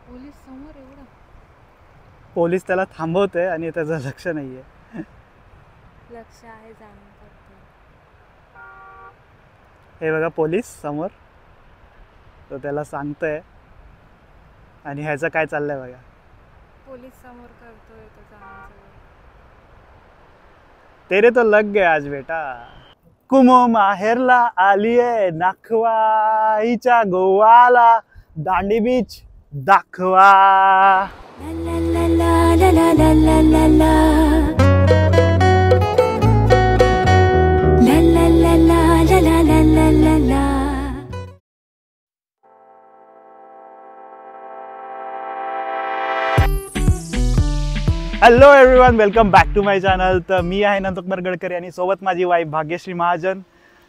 Police समोर एवढं police त्याला थांबवतोय आणि त्याचं लक्ष नाहीये. लक्ष आहे जाणून करतो. हे बघा पोलीस समोर, तो त्याला सांगतोय आणि ह्याचं काय चाललंय बघा. पोलीस समोर करतोय तो जाणून सगळं. तेरे तो लग गए आज बेटा. कुमो माहेरला आलीये नाखवाईच्या गोवाला, दांडी बीच दाखवा. Hello everyone, welcome back to my channel. तर मी आहे नंदकुमार गडकरी आणि सोबत माझी वाईफ भाग्यश्री महाजन.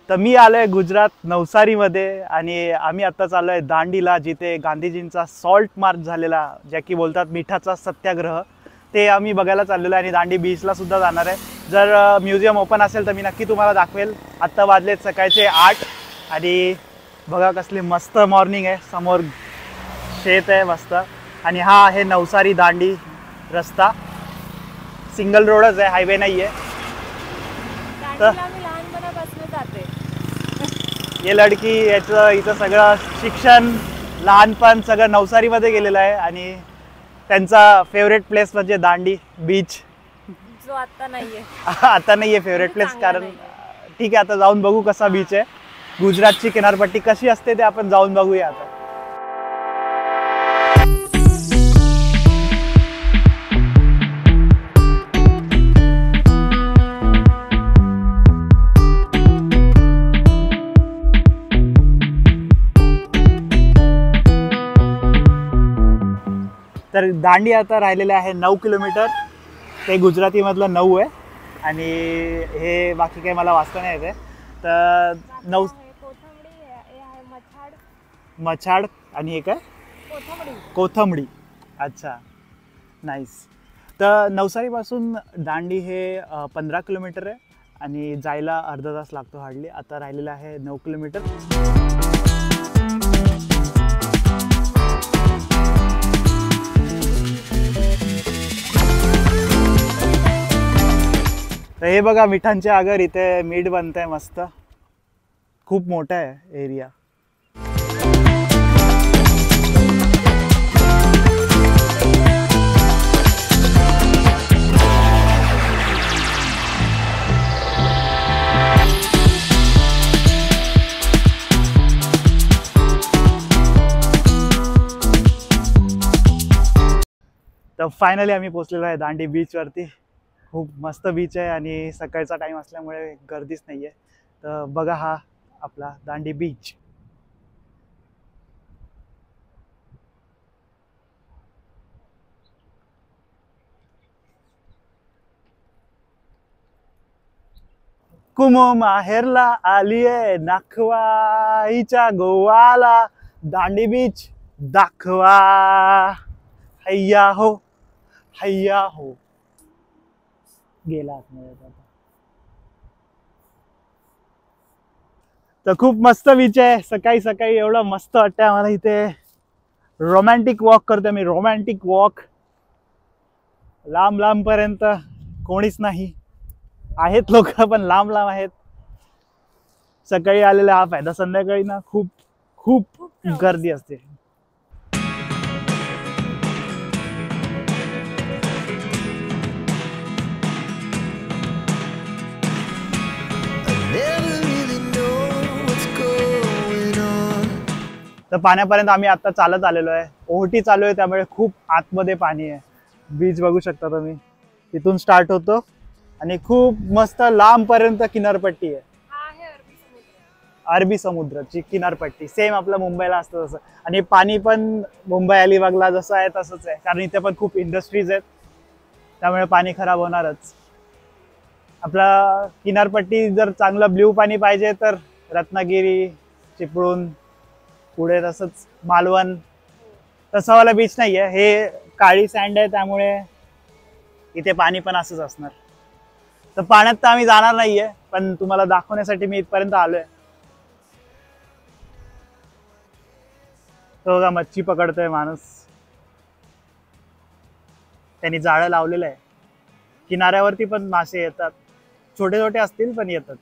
तर मी आलो आहे गुजरात नवसारीमध्ये आणि आम्ही आत्ता चाललो आहे दांडीला, जिथे गांधीजींचा सॉल्ट मार्च झालेला, ज्या की बोलतात मिठाचा सत्याग्रह, ते आम्ही बघायला चाललेलो आहे. आणि दांडी बीचला सुद्धा जाणार आहे. जर म्युझियम ओपन असेल तर मी नक्की तुम्हाला दाखवेल. आत्ता वाजलेत सकाळचे 8 आणि बघा कसली मस्त मॉर्निंग आहे. समोर शेत आहे मस्त आणि हा आहे नवसारी दांडी रस्ता. सिंगल रोडच आहे, हायवे नाही आहे. दांडीला मी लहानपणापासून जाते. हे लडकी याचं इथं सगळं शिक्षण लहानपण सगळं नवसारीमध्ये गेलेलं आहे आणि त्यांचा फेवरेट प्लेस म्हणजे दांडी बीच, जो आता नाहीये. आता नाही आहे फेवरेट प्लेस, कारण ठीक आहे आता जाऊन बघू कसा बीच आहे. गुजरातची किनारपट्टी कशी असते ते आपण जाऊन बघूया आता. तर दांडी आता राहिलेले आहे 9 किलोमीटर. ते गुजरातीमधलं 9 आहे आणि हे बाकी काही मला वाचता नाही येते. तर 9 मछाड आणि हे काय कोथंबडी. अच्छा, नाईस. तर नवसारीपासून दांडी हे 15 किलोमीटर आहे आणि जायला अर्धा तास लागतो हार्डली. आता राहिलेलं आहे 9 किलोमीटर. तर हे बघा मिठांचे आगर, इथे मीठ बनतंय मस्त. खूप मोठा आहे एरिया. तर फायनली आम्ही पोहोचलेलो आहे दांडी बीचवरती. खूप मस्त बीच आहे आणि सकाळचा टाइम असल्यामुळे गर्दीच नाही आहे. तर बघा हा आपला दांडी बीच. कुमो माहेरला आलीये नाखवाईच्या गोवाला, दांडी बीच दाखवा. हैया हो हैया हो. गेला आतमध्ये. तर खूप मस्त बीच आहे. सकाळी सकाळी एवढं मस्त वाटतंय आम्हाला इथे. रोमॅन्टिक वॉक करतोय मी, रोमॅन्टिक वॉक. लांब लांब पर्यंत कोणीच नाही, आहेत लोक पण लांब लांब आहेत. सकाळी आलेला हा फायदा, संध्याकाळी ना खूप खूप गर्दी असते. तर पाण्यापर्यंत आम्ही आता चालत आलेलो आहे. ओहोटी चालू आहे त्यामुळे खूप आतमध्ये पाणी आहे. बीच बघू शकता तुम्ही, तिथून स्टार्ट होतो आणि खूप मस्त लांब पर्यंत किनारपट्टी आहे. अरबी समुद्राची किनारपट्टी सेम आपल्या मुंबईला असतं तसं. आणि पाणी पण मुंबई अलिबागला जसं आहे तसंच आहे, कारण इथे पण खूप इंडस्ट्रीज आहेत त्यामुळे पाणी खराब होणारच. आपला किनारपट्टी जर चांगलं ब्ल्यू पाणी पाहिजे तर रत्नागिरी, चिपळूण, पुढे तसंच मालवण. तसं वाला बीच नाही आहे, हे काळी सँड आहे त्यामुळे इथे पाणी पण असंच असणार. तर पाण्यात तर आम्ही जाणार नाहीये, पण तुम्हाला दाखवण्यासाठी मी इथपर्यंत आलोय. तो बघा मच्छी पकडतोय माणूस. त्यांनी जाळं लावलेलं आहे. किनाऱ्यावरती पण मासे येतात, छोटे छोटे असतील पण येतात.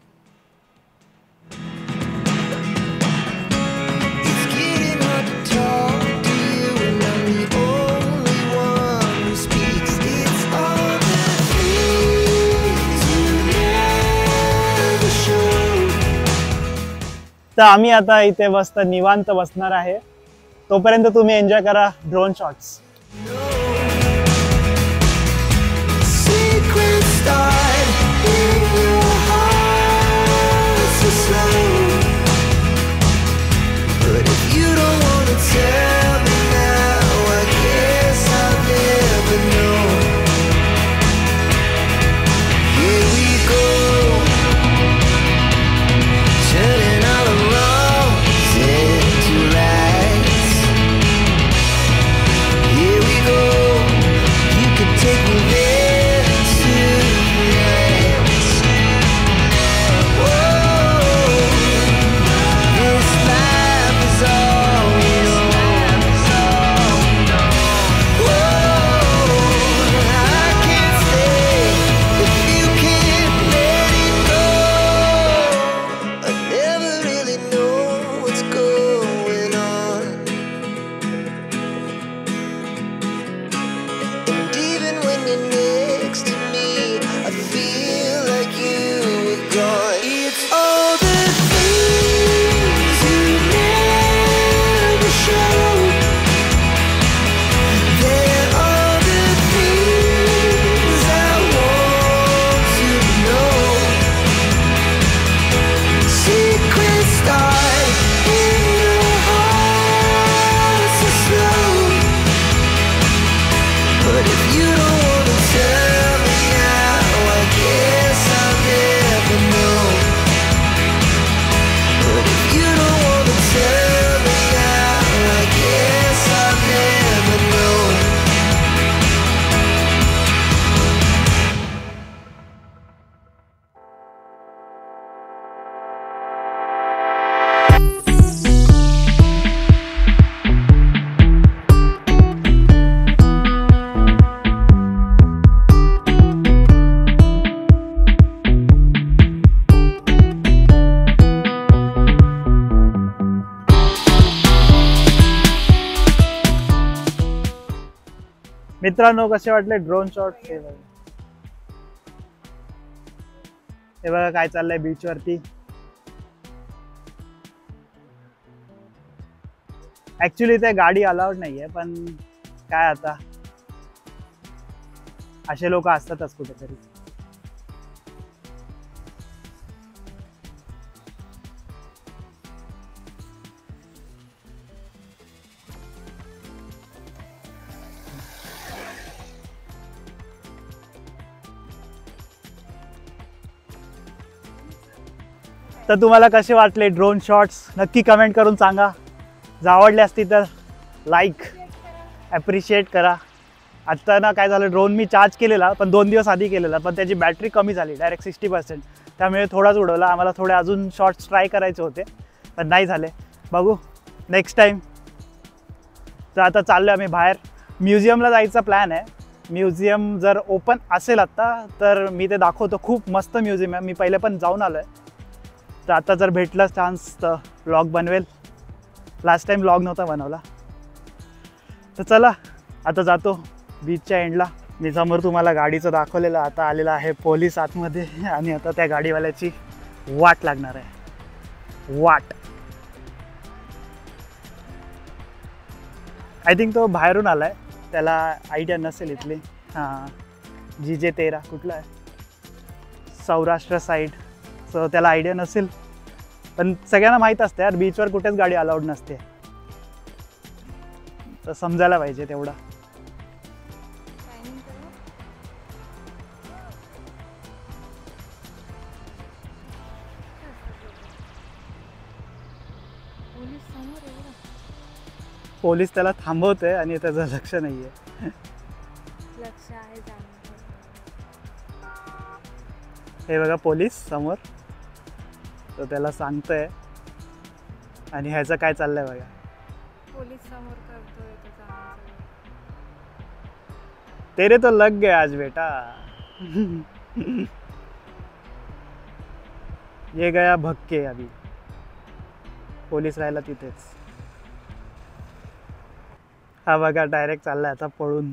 तर आम्ही आता इथे मस्त निवांत बसणार आहे. तोपर्यंत तुम्ही एन्जॉय करा ड्रोन शॉट्स. मित्रांनो, कसे वाटले ड्रोन शॉट? हे बघा काय चाललंय बीच वरती. ऍक्च्युली ते गाडी अलाउड नाहीये, पण काय आता असे लोक असतातच कुठेतरी. तर तुम्हाला कसे वाटले ड्रोन शॉट्स नक्की कमेंट करून सांगा. जर आवडले असतील तर लाईक ॲप्रिशिएट करा. आत्ता ना काय झालं, ड्रोन मी चार्ज केलेला पण 2 दिवस आधी केलेला, पण त्याची बॅटरी कमी झाली डायरेक्ट 60%. त्यामुळे थोडाच उडवला. आम्हाला थोडे अजून शॉट्स ट्राय करायचे होते पण नाही झाले. बघू नेक्स्ट टाईम. तर आता चाललो आम्ही बाहेर. म्युझियमला जायचा प्लॅन आहे. म्युझियम जर ओपन असेल आत्ता तर मी ते दाखवतो. खूप मस्त म्युझियम आहे. मी पहिले पण जाऊन आलो आहे. तर आता जर भेटला चान्स तर व्लॉग बनवेल. लास्ट टाइम व्लॉग नव्हता बनवला. तर चला आता जातो बीचच्या एंडला. मी समोर तुम्हाला गाडीचं दाखवलेलं. आता आलेला आहे पोलीस आतमध्ये आणि आता त्या गाडीवाल्याची वाट लागणार आहे. वाट. आय थिंक तो बाहेरून आला आहे. त्याला आयडिया नसेल इथली. हां, GJ13 कुठला आहे, सौराष्ट्र साईड. सो त्याला आयडिया नसेल, पण सगळ्यांना माहीत असते यार बीचवर कुठेच गाडी अलाउड नसते. तर समजायला पाहिजे तेवढं. पोलीस त्याला थांबवतोय आणि त्याचं लक्ष नाहीये. लक्ष आहे हे बघा पोलीस समोर. तो त्याला सांगतोय आणि ह्याचं काय चाललंय बघा. पोलीस समोर करतोय तेरे तो लग गए आज बेटा. ये गया भक्के अभी. पोलीस राहिला तिथेच. हा बघा डायरेक्ट चाललाय आता पळून.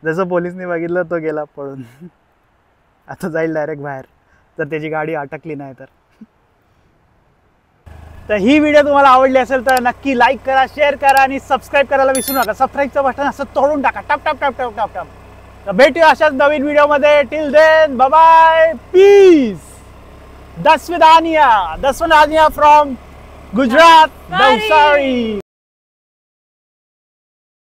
जसं पोलिसने बघितलं तो गेला पळून. आता जाईल डायरेक्ट बाहेर जर त्याची गाडी अटकली नाही तर. तर ही व्हिडिओ तुम्हाला आवडली असेल तर नक्की लाईक करा, शेअर करा आणि सबस्क्राईब करायला विसरू नका. सबस्क्राईबचं बटन असं तोडून टाका. टप टप टप टप टप टप. तर भेटूया अशाच नवीन व्हिडिओमध्ये. Till then bye bye, peace. Daswant Dania from Gujarat, Navsari.